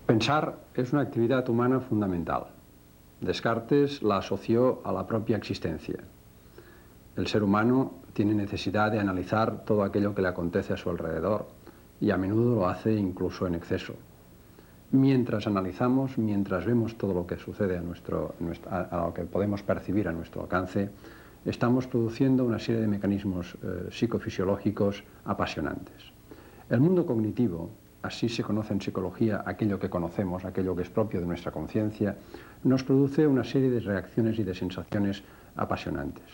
Pensar es una actividad humana fundamental. Descartes la asoció a la propia existencia. El ser humano tiene necesidad de analizar todo aquello que le acontece a su alrededor y a menudo lo hace incluso en exceso. Mientras analizamos, mientras vemos todo lo que sucede a lo que podemos percibir a nuestro alcance, estamos produciendo una serie de mecanismos psicofisiológicos apasionantes. El mundo cognitivo, así se conoce en psicología aquello que conocemos, aquello que es propio de nuestra conciencia, nos produce una serie de reacciones y de sensaciones apasionantes.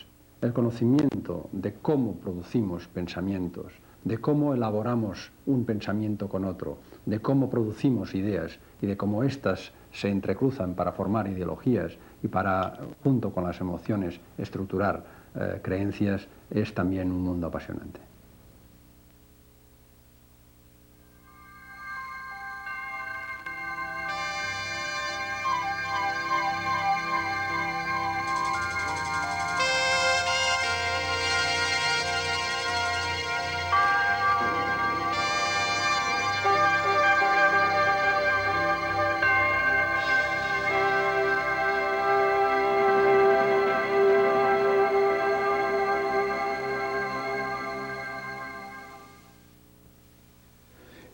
El conocimiento de cómo producimos pensamientos, de cómo elaboramos un pensamiento con otro, de cómo producimos ideas y de cómo éstas se entrecruzan para formar ideologías y para, junto con las emociones, estructurar creencias, es también un mundo apasionante.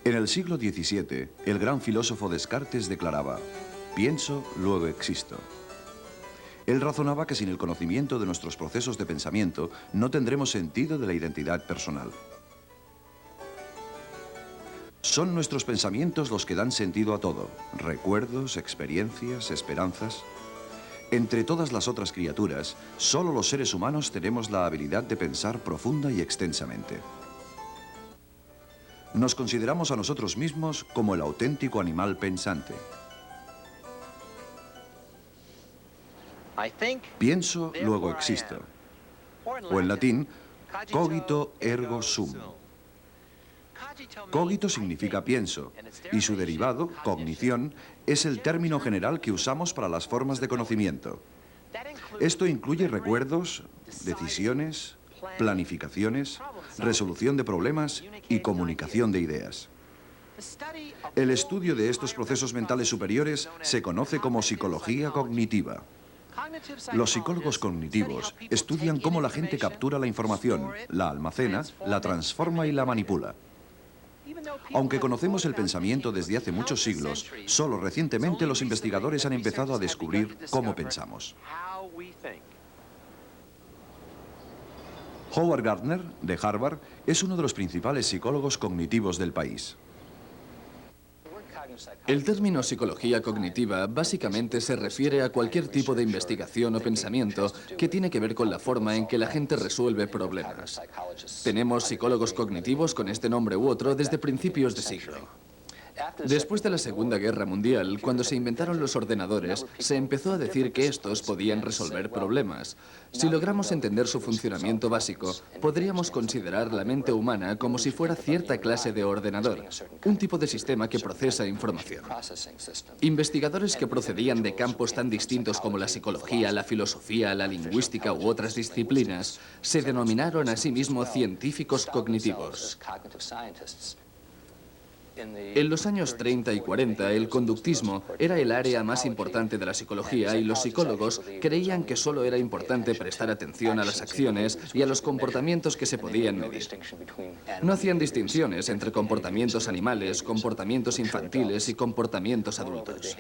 En el siglo XVII, el gran filósofo Descartes declaraba: pienso, luego existo. Él razonaba que sin el conocimiento de nuestros procesos de pensamiento no tendremos sentido de la identidad personal. Son nuestros pensamientos los que dan sentido a todo: recuerdos, experiencias, esperanzas. Entre todas las otras criaturas, solo los seres humanos tenemos la habilidad de pensar profunda y extensamente. Nos consideramos a nosotros mismos como el auténtico animal pensante. Pienso, luego existo. O en latín, cogito ergo sum. Cogito significa pienso, y su derivado, cognición, es el término general que usamos para las formas de conocimiento. Esto incluye recuerdos, decisiones, planificaciones, resolución de problemas y comunicación de ideas. El estudio de estos procesos mentales superiores se conoce como psicología cognitiva. Los psicólogos cognitivos estudian cómo la gente captura la información, la almacena, la transforma y la manipula. Aunque conocemos el pensamiento desde hace muchos siglos, solo recientemente los investigadores han empezado a descubrir cómo pensamos. Howard Gardner, de Harvard, es uno de los principales psicólogos cognitivos del país. El término psicología cognitiva básicamente se refiere a cualquier tipo de investigación o pensamiento que tiene que ver con la forma en que la gente resuelve problemas. Tenemos psicólogos cognitivos con este nombre u otro desde principios de siglo. Después de la Segunda Guerra Mundial, cuando se inventaron los ordenadores, se empezó a decir que estos podían resolver problemas. Si logramos entender su funcionamiento básico, podríamos considerar la mente humana como si fuera cierta clase de ordenador, un tipo de sistema que procesa información. Investigadores que procedían de campos tan distintos como la psicología, la filosofía, la lingüística u otras disciplinas, se denominaron a sí mismos científicos cognitivos. En los años 30 y 40, el conductismo era el área más importante de la psicología y los psicólogos creían que solo era importante prestar atención a las acciones y a los comportamientos que se podían medir. No hacían distinciones entre comportamientos animales, comportamientos infantiles y comportamientos adultos.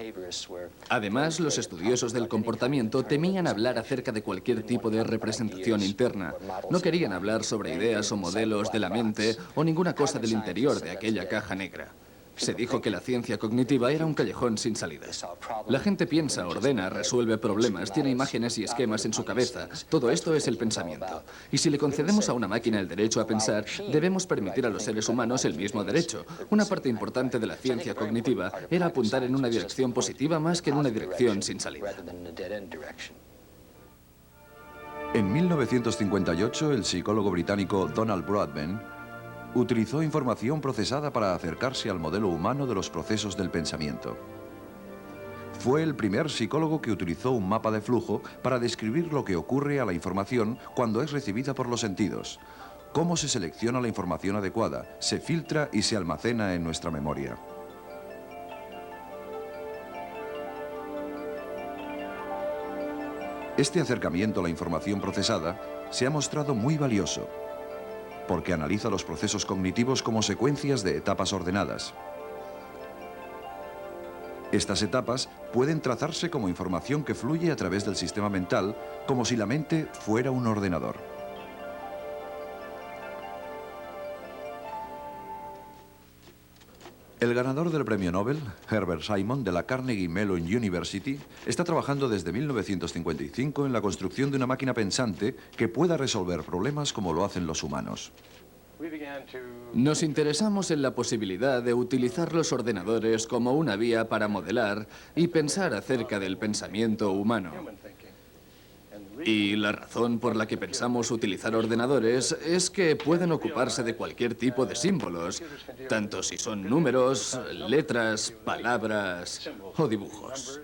Además, los estudiosos del comportamiento temían hablar acerca de cualquier tipo de representación interna. No querían hablar sobre ideas o modelos de la mente o ninguna cosa del interior de aquella caja negra. Se dijo que la ciencia cognitiva era un callejón sin salida. La gente piensa, ordena, resuelve problemas, tiene imágenes y esquemas en su cabeza. Todo esto es el pensamiento. Y si le concedemos a una máquina el derecho a pensar, debemos permitir a los seres humanos el mismo derecho. Una parte importante de la ciencia cognitiva era apuntar en una dirección positiva más que en una dirección sin salida. En 1958, el psicólogo británico Donald Broadbent utilizó información procesada para acercarse al modelo humano de los procesos del pensamiento. Fue el primer psicólogo que utilizó un mapa de flujo para describir lo que ocurre a la información cuando es recibida por los sentidos, cómo se selecciona la información adecuada, se filtra y se almacena en nuestra memoria. Este acercamiento a la información procesada se ha mostrado muy valioso, porque analiza los procesos cognitivos como secuencias de etapas ordenadas. Estas etapas pueden trazarse como información que fluye a través del sistema mental, como si la mente fuera un ordenador. El ganador del premio Nobel, Herbert Simon, de la Carnegie Mellon University, está trabajando desde 1955 en la construcción de una máquina pensante que pueda resolver problemas como lo hacen los humanos. Nos interesamos en la posibilidad de utilizar los ordenadores como una vía para modelar y pensar acerca del pensamiento humano. Y la razón por la que pensamos utilizar ordenadores es que pueden ocuparse de cualquier tipo de símbolos, tanto si son números, letras, palabras o dibujos.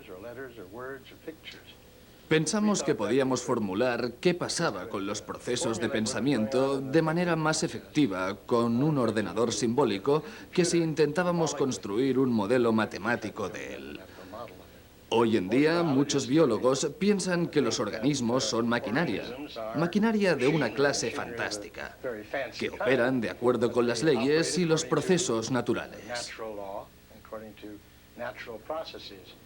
Pensamos que podíamos formular qué pasaba con los procesos de pensamiento de manera más efectiva con un ordenador simbólico que si intentábamos construir un modelo matemático de él. Hoy en día, muchos biólogos piensan que los organismos son maquinaria de una clase fantástica, que operan de acuerdo con las leyes y los procesos naturales.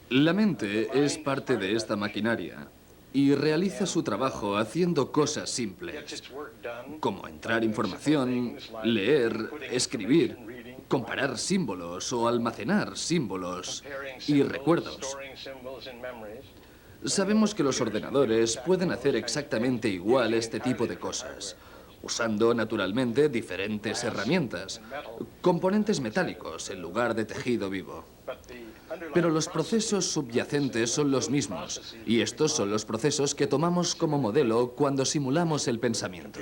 La mente es parte de esta maquinaria y realiza su trabajo haciendo cosas simples, como entrar información, leer, escribir, comparar símbolos o almacenar símbolos y recuerdos. Sabemos que los ordenadores pueden hacer exactamente igual este tipo de cosas, usando naturalmente diferentes herramientas, componentes metálicos en lugar de tejido vivo. Pero los procesos subyacentes son los mismos, y estos son los procesos que tomamos como modelo cuando simulamos el pensamiento.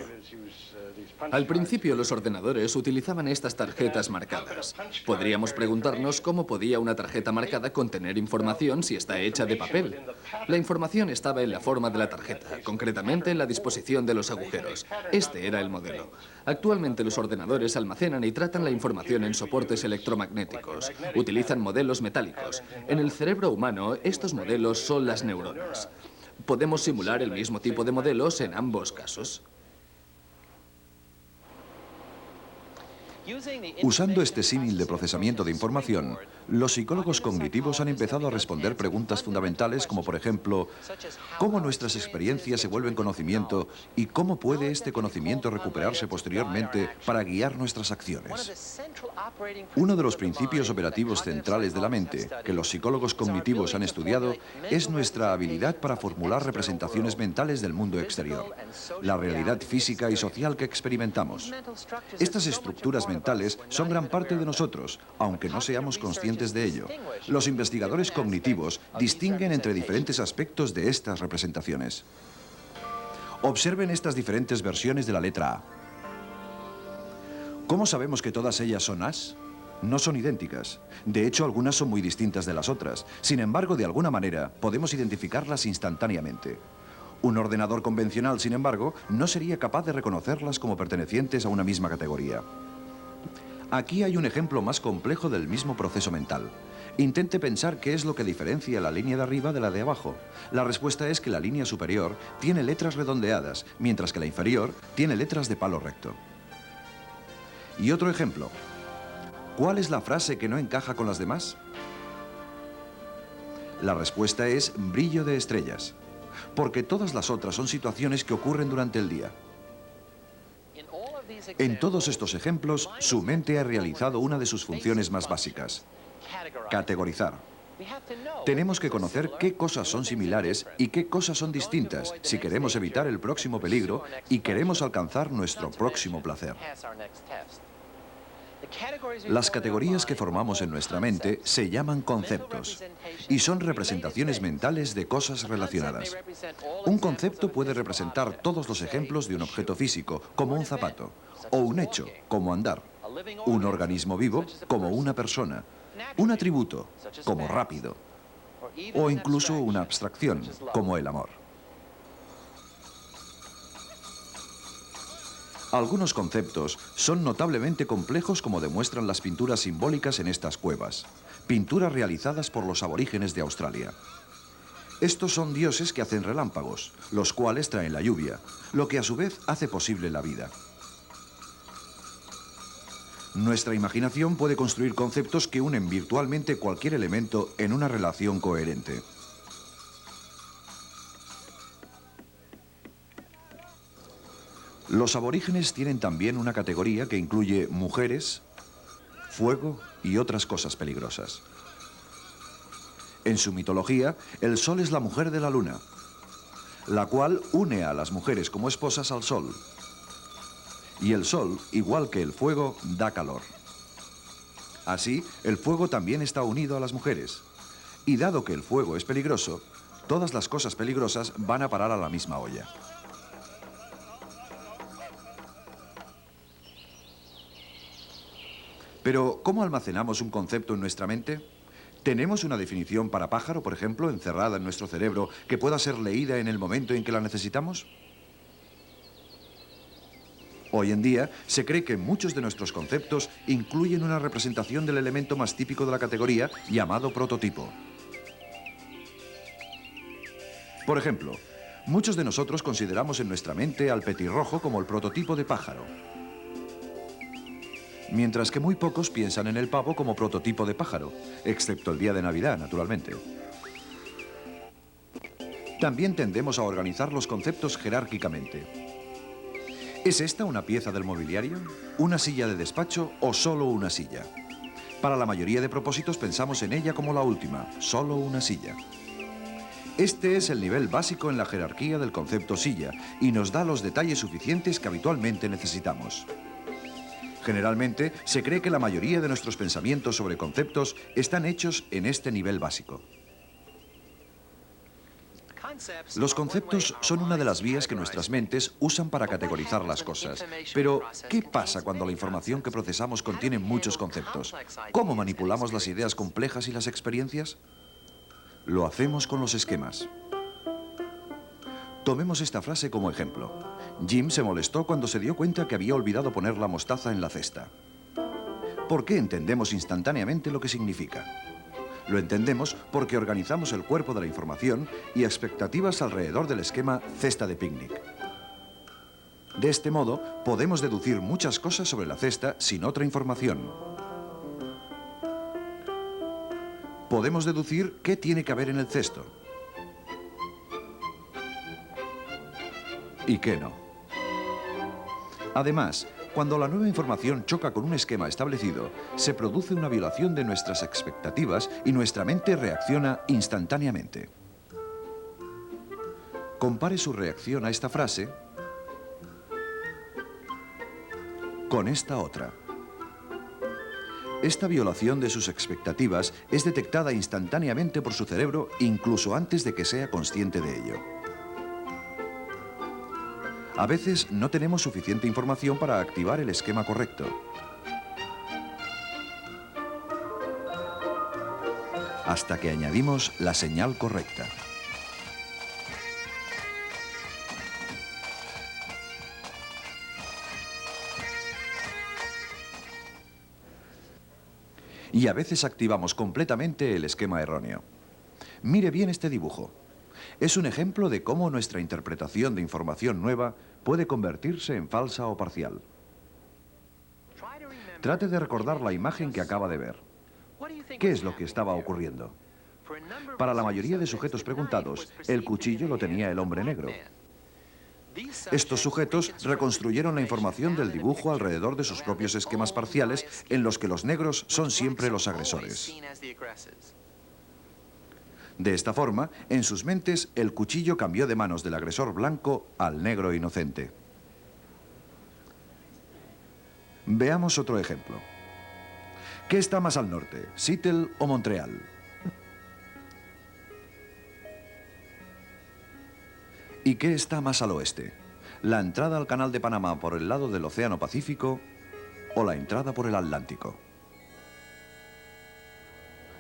Al principio los ordenadores utilizaban estas tarjetas marcadas. Podríamos preguntarnos cómo podía una tarjeta marcada contener información si está hecha de papel. La información estaba en la forma de la tarjeta, concretamente en la disposición de los agujeros. Este era el modelo. Actualmente los ordenadores almacenan y tratan la información en soportes electromagnéticos. Utilizan modelos metálicos. En el cerebro humano, estos modelos son las neuronas. Podemos simular el mismo tipo de modelos en ambos casos. Usando este símil de procesamiento de información, los psicólogos cognitivos han empezado a responder preguntas fundamentales como, por ejemplo, ¿cómo nuestras experiencias se vuelven conocimiento y cómo puede este conocimiento recuperarse posteriormente para guiar nuestras acciones? Uno de los principios operativos centrales de la mente que los psicólogos cognitivos han estudiado es nuestra habilidad para formular representaciones mentales del mundo exterior, la realidad física y social que experimentamos. Estas estructuras mentales son gran parte de nosotros, aunque no seamos conscientes de ello. Los investigadores cognitivos distinguen entre diferentes aspectos de estas representaciones. Observen estas diferentes versiones de la letra A. ¿Cómo sabemos que todas ellas son As? No son idénticas. De hecho, algunas son muy distintas de las otras. Sin embargo, de alguna manera, podemos identificarlas instantáneamente. Un ordenador convencional, sin embargo, no sería capaz de reconocerlas como pertenecientes a una misma categoría. Aquí hay un ejemplo más complejo del mismo proceso mental. Intente pensar qué es lo que diferencia la línea de arriba de la de abajo. La respuesta es que la línea superior tiene letras redondeadas, mientras que la inferior tiene letras de palo recto. Y otro ejemplo. ¿Cuál es la frase que no encaja con las demás? La respuesta es brillo de estrellas, porque todas las otras son situaciones que ocurren durante el día. En todos estos ejemplos, su mente ha realizado una de sus funciones más básicas: categorizar. Tenemos que conocer qué cosas son similares y qué cosas son distintas si queremos evitar el próximo peligro y queremos alcanzar nuestro próximo placer. Las categorías que formamos en nuestra mente se llaman conceptos y son representaciones mentales de cosas relacionadas. Un concepto puede representar todos los ejemplos de un objeto físico, como un zapato, o un hecho, como andar, un organismo vivo, como una persona, un atributo, como rápido, o incluso una abstracción, como el amor. Algunos conceptos son notablemente complejos, como demuestran las pinturas simbólicas en estas cuevas, pinturas realizadas por los aborígenes de Australia. Estos son dioses que hacen relámpagos, los cuales traen la lluvia, lo que a su vez hace posible la vida. Nuestra imaginación puede construir conceptos que unen virtualmente cualquier elemento en una relación coherente. Los aborígenes tienen también una categoría que incluye mujeres, fuego y otras cosas peligrosas. En su mitología, el sol es la mujer de la luna, la cual une a las mujeres como esposas al sol. Y el sol, igual que el fuego, da calor. Así, el fuego también está unido a las mujeres. Y dado que el fuego es peligroso, todas las cosas peligrosas van a parar a la misma olla. Pero, ¿cómo almacenamos un concepto en nuestra mente? ¿Tenemos una definición para pájaro, por ejemplo, encerrada en nuestro cerebro, que pueda ser leída en el momento en que la necesitamos? Hoy en día, se cree que muchos de nuestros conceptos incluyen una representación del elemento más típico de la categoría, llamado prototipo. Por ejemplo, muchos de nosotros consideramos en nuestra mente al petirrojo como el prototipo de pájaro, mientras que muy pocos piensan en el pavo como prototipo de pájaro, excepto el día de Navidad, naturalmente. También tendemos a organizar los conceptos jerárquicamente. ¿Es esta una pieza del mobiliario, una silla de despacho o solo una silla? Para la mayoría de propósitos pensamos en ella como la última, solo una silla. Este es el nivel básico en la jerarquía del concepto silla y nos da los detalles suficientes que habitualmente necesitamos. Generalmente, se cree que la mayoría de nuestros pensamientos sobre conceptos están hechos en este nivel básico. Los conceptos son una de las vías que nuestras mentes usan para categorizar las cosas. Pero, ¿qué pasa cuando la información que procesamos contiene muchos conceptos? ¿Cómo manipulamos las ideas complejas y las experiencias? Lo hacemos con los esquemas. Tomemos esta frase como ejemplo. Jim se molestó cuando se dio cuenta que había olvidado poner la mostaza en la cesta. ¿Por qué entendemos instantáneamente lo que significa? Lo entendemos porque organizamos el cuerpo de la información y expectativas alrededor del esquema cesta de picnic. De este modo, podemos deducir muchas cosas sobre la cesta sin otra información. Podemos deducir qué tiene que haber en el cesto y qué no. Además, cuando la nueva información choca con un esquema establecido, se produce una violación de nuestras expectativas y nuestra mente reacciona instantáneamente. Compare su reacción a esta frase con esta otra. Esta violación de sus expectativas es detectada instantáneamente por su cerebro incluso antes de que sea consciente de ello. A veces no tenemos suficiente información para activar el esquema correcto. Hasta que añadimos la señal correcta. Y a veces activamos completamente el esquema erróneo. Mire bien este dibujo. Es un ejemplo de cómo nuestra interpretación de información nueva puede convertirse en falsa o parcial. Trate de recordar la imagen que acaba de ver. ¿Qué es lo que estaba ocurriendo? Para la mayoría de sujetos preguntados, el cuchillo lo tenía el hombre negro. Estos sujetos reconstruyeron la información del dibujo alrededor de sus propios esquemas parciales en los que los negros son siempre los agresores. De esta forma, en sus mentes, el cuchillo cambió de manos del agresor blanco al negro inocente. Veamos otro ejemplo. ¿Qué está más al norte, Seattle o Montreal? ¿Y qué está más al oeste? ¿La entrada al Canal de Panamá por el lado del Océano Pacífico o la entrada por el Atlántico?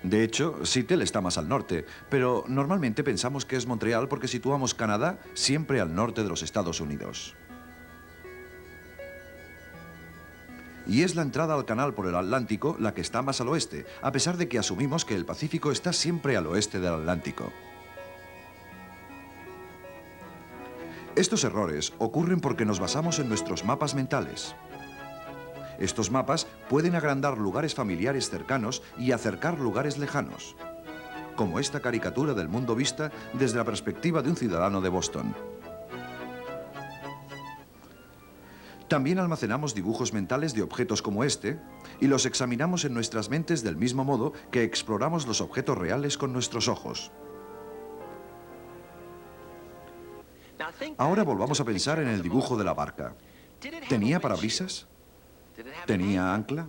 De hecho, Seattle está más al norte, pero normalmente pensamos que es Montreal porque situamos Canadá siempre al norte de los Estados Unidos. Y es la entrada al canal por el Atlántico la que está más al oeste, a pesar de que asumimos que el Pacífico está siempre al oeste del Atlántico. Estos errores ocurren porque nos basamos en nuestros mapas mentales. Estos mapas pueden agrandar lugares familiares cercanos y acercar lugares lejanos, como esta caricatura del mundo vista desde la perspectiva de un ciudadano de Boston. También almacenamos dibujos mentales de objetos como este y los examinamos en nuestras mentes del mismo modo que exploramos los objetos reales con nuestros ojos. Ahora volvamos a pensar en el dibujo de la barca. ¿Tenía parabrisas? ¿Tenía ancla?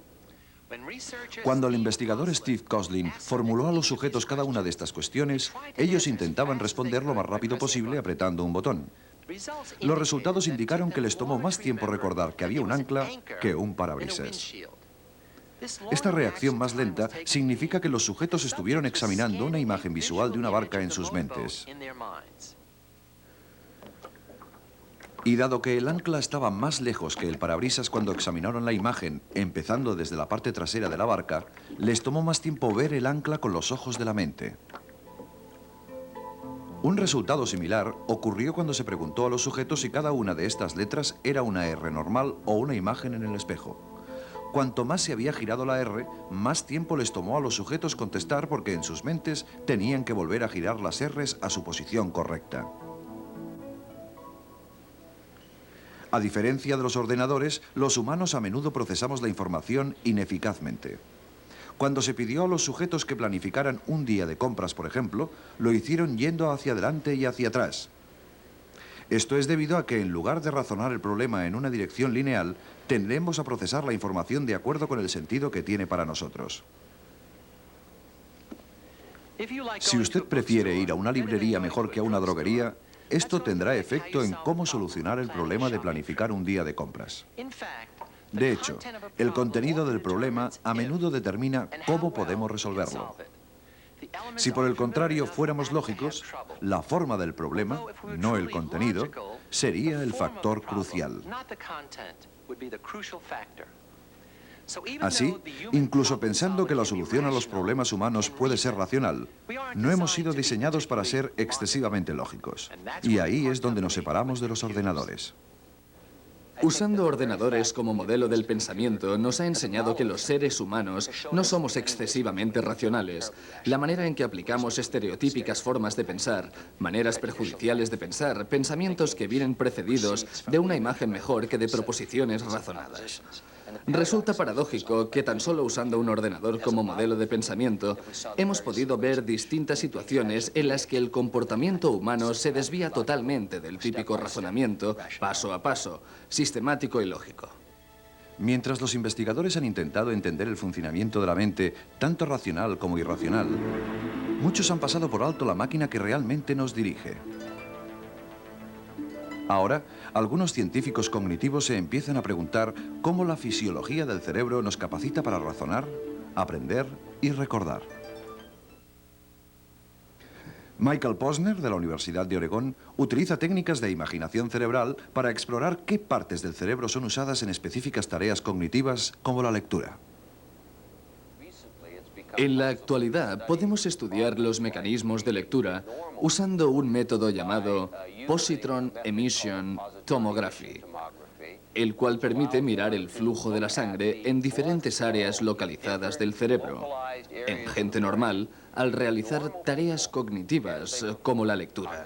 Cuando el investigador Steve Coslin formuló a los sujetos cada una de estas cuestiones, ellos intentaban responder lo más rápido posible apretando un botón. Los resultados indicaron que les tomó más tiempo recordar que había un ancla que un parabrisas. Esta reacción más lenta significa que los sujetos estuvieron examinando una imagen visual de una barca en sus mentes. Y dado que el ancla estaba más lejos que el parabrisas cuando examinaron la imagen, empezando desde la parte trasera de la barca, les tomó más tiempo ver el ancla con los ojos de la mente. Un resultado similar ocurrió cuando se preguntó a los sujetos si cada una de estas letras era una R normal o una imagen en el espejo. Cuanto más se había girado la R, más tiempo les tomó a los sujetos contestar porque en sus mentes tenían que volver a girar las R's a su posición correcta. A diferencia de los ordenadores, los humanos a menudo procesamos la información ineficazmente. Cuando se pidió a los sujetos que planificaran un día de compras, por ejemplo, lo hicieron yendo hacia adelante y hacia atrás. Esto es debido a que en lugar de razonar el problema en una dirección lineal, tendemos a procesar la información de acuerdo con el sentido que tiene para nosotros. Si usted prefiere ir a una librería mejor que a una droguería, esto tendrá efecto en cómo solucionar el problema de planificar un día de compras. De hecho, el contenido del problema a menudo determina cómo podemos resolverlo. Si por el contrario fuéramos lógicos, la forma del problema, no el contenido, sería el factor crucial. Así, incluso pensando que la solución a los problemas humanos puede ser racional, no hemos sido diseñados para ser excesivamente lógicos. Y ahí es donde nos separamos de los ordenadores. Usando ordenadores como modelo del pensamiento nos ha enseñado que los seres humanos no somos excesivamente racionales. La manera en que aplicamos estereotípicas formas de pensar, maneras perjudiciales de pensar, pensamientos que vienen precedidos de una imagen mejor que de proposiciones razonadas. Resulta paradójico que tan solo usando un ordenador como modelo de pensamiento hemos podido ver distintas situaciones en las que el comportamiento humano se desvía totalmente del típico razonamiento paso a paso, sistemático y lógico. Mientras los investigadores han intentado entender el funcionamiento de la mente, tanto racional como irracional, muchos han pasado por alto la máquina que realmente nos dirige. Ahora, algunos científicos cognitivos se empiezan a preguntar cómo la fisiología del cerebro nos capacita para razonar, aprender y recordar. Michael Posner, de la Universidad de Oregón, utiliza técnicas de imaginación cerebral para explorar qué partes del cerebro son usadas en específicas tareas cognitivas como la lectura. En la actualidad podemos estudiar los mecanismos de lectura usando un método llamado Positron Emission Tomography, el cual permite mirar el flujo de la sangre en diferentes áreas localizadas del cerebro, en gente normal, al realizar tareas cognitivas como la lectura.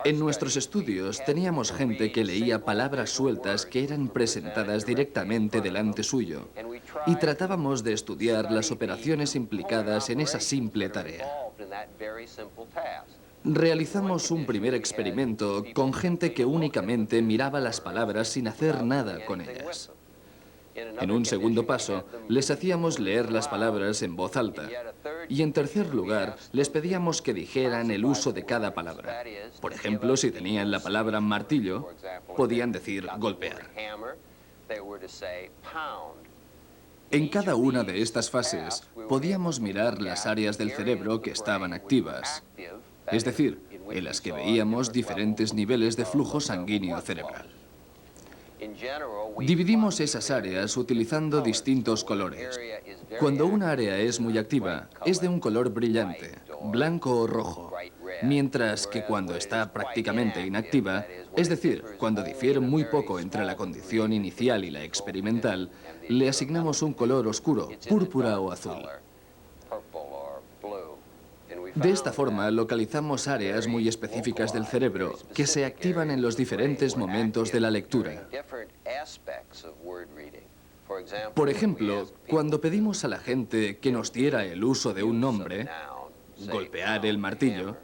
En nuestros estudios teníamos gente que leía palabras sueltas que eran presentadas directamente delante suyo y tratábamos de estudiar las operaciones implicadas en esa simple tarea. Realizamos un primer experimento con gente que únicamente miraba las palabras sin hacer nada con ellas. En un segundo paso, les hacíamos leer las palabras en voz alta. Y en tercer lugar, les pedíamos que dijeran el uso de cada palabra. Por ejemplo, si tenían la palabra martillo, podían decir golpear. En cada una de estas fases, podíamos mirar las áreas del cerebro que estaban activas. Es decir, en las que veíamos diferentes niveles de flujo sanguíneo cerebral. Dividimos esas áreas utilizando distintos colores. Cuando una área es muy activa, es de un color brillante, blanco o rojo. mientras que cuando está prácticamente inactiva, es decir, cuando difiere muy poco entre la condición inicial y la experimental, le asignamos un color oscuro, púrpura o azul. De esta forma, localizamos áreas muy específicas del cerebro que se activan en los diferentes momentos de la lectura. Por ejemplo, cuando pedimos a la gente que nos diera el uso de un nombre, golpear el martillo,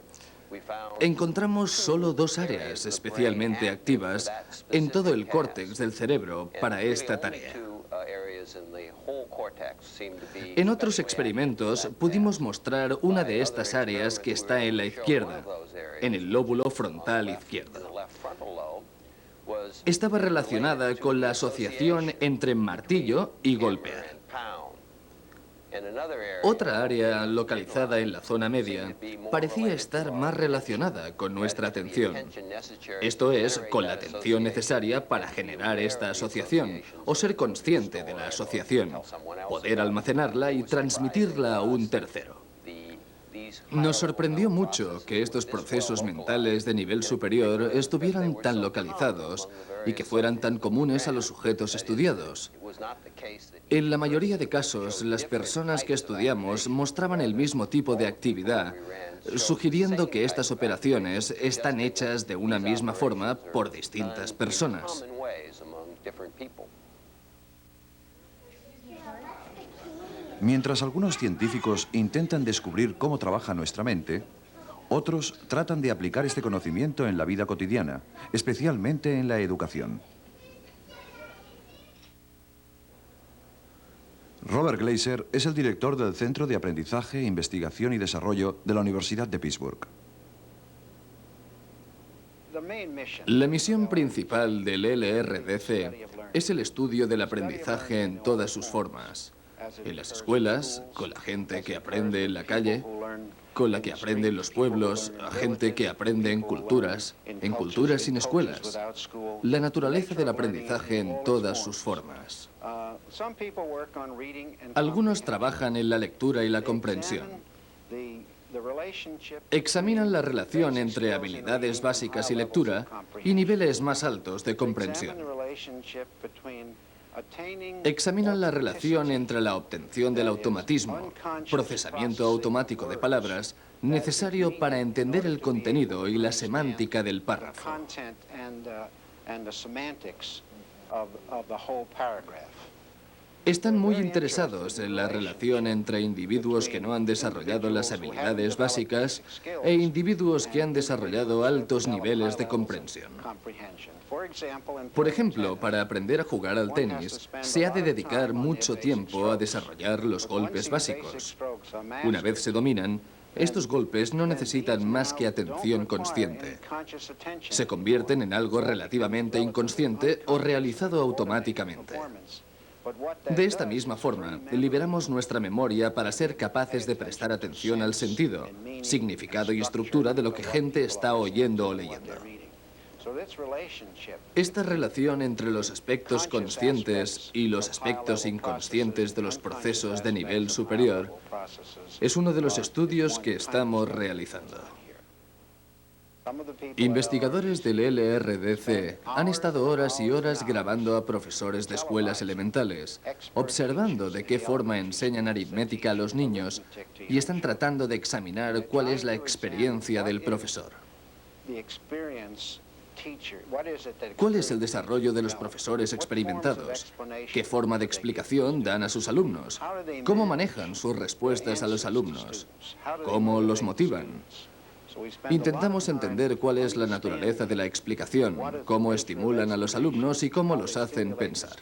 encontramos solo dos áreas especialmente activas en todo el córtex del cerebro para esta tarea. En otros experimentos pudimos mostrar una de estas áreas que está en la izquierda, en el lóbulo frontal izquierdo. Estaba relacionada con la asociación entre martillo y golpear. Otra área localizada en la zona media parecía estar más relacionada con nuestra atención. Esto es, con la atención necesaria para generar esta asociación o ser consciente de la asociación, poder almacenarla y transmitirla a un tercero. Nos sorprendió mucho que estos procesos mentales de nivel superior estuvieran tan localizados y que fueran tan comunes a los sujetos estudiados. En la mayoría de casos, las personas que estudiamos mostraban el mismo tipo de actividad, sugiriendo que estas operaciones están hechas de una misma forma por distintas personas. Mientras algunos científicos intentan descubrir cómo trabaja nuestra mente, otros tratan de aplicar este conocimiento en la vida cotidiana, especialmente en la educación. Robert Glaser es el director del Centro de Aprendizaje, Investigación y Desarrollo de la Universidad de Pittsburgh. La misión principal del LRDC es el estudio del aprendizaje en todas sus formas. En las escuelas, con la gente que aprende en la calle, con la que aprende en los pueblos, a gente que aprende en culturas sin escuelas. La naturaleza del aprendizaje en todas sus formas. Algunos trabajan en la lectura y la comprensión. Examinan la relación entre habilidades básicas y lectura y niveles más altos de comprensión. Examinan la relación entre la obtención del automatismo, procesamiento automático de palabras, necesario para entender el contenido y la semántica del párrafo. Están muy interesados en la relación entre individuos que no han desarrollado las habilidades básicas e individuos que han desarrollado altos niveles de comprensión. Por ejemplo, para aprender a jugar al tenis, se ha de dedicar mucho tiempo a desarrollar los golpes básicos. Una vez se dominan, estos golpes no necesitan más que atención consciente. Se convierten en algo relativamente inconsciente o realizado automáticamente. De esta misma forma, liberamos nuestra memoria para ser capaces de prestar atención al sentido, significado y estructura de lo que gente está oyendo o leyendo. Esta relación entre los aspectos conscientes y los aspectos inconscientes de los procesos de nivel superior es uno de los estudios que estamos realizando. Investigadores del LRDC han estado horas y horas grabando a profesores de escuelas elementales, observando de qué forma enseñan aritmética a los niños y están tratando de examinar cuál es la experiencia del profesor. ¿Cuál es el desarrollo de los profesores experimentados? ¿Qué forma de explicación dan a sus alumnos? ¿Cómo manejan sus respuestas a los alumnos? ¿Cómo los motivan? Intentamos entender cuál es la naturaleza de la explicación, cómo estimulan a los alumnos y cómo los hacen pensar.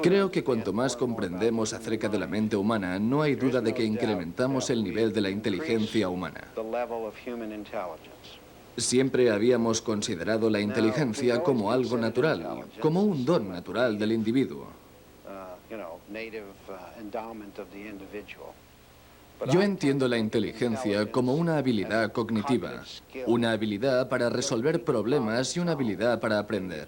Creo que cuanto más comprendemos acerca de la mente humana, no hay duda de que incrementamos el nivel de la inteligencia humana. Siempre habíamos considerado la inteligencia como algo natural, como un don natural del individuo. Yo entiendo la inteligencia como una habilidad cognitiva, una habilidad para resolver problemas y una habilidad para aprender.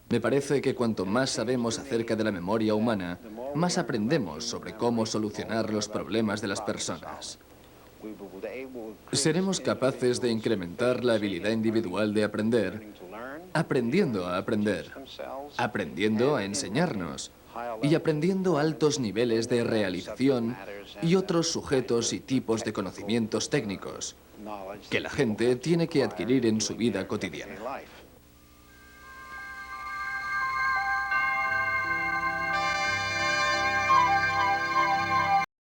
Me parece que cuanto más sabemos acerca de la memoria humana, más aprendemos sobre cómo solucionar los problemas de las personas. Seremos capaces de incrementar la habilidad individual de aprender, aprendiendo a aprender, aprendiendo a enseñarnos y aprendiendo altos niveles de realización y otros sujetos y tipos de conocimientos técnicos que la gente tiene que adquirir en su vida cotidiana.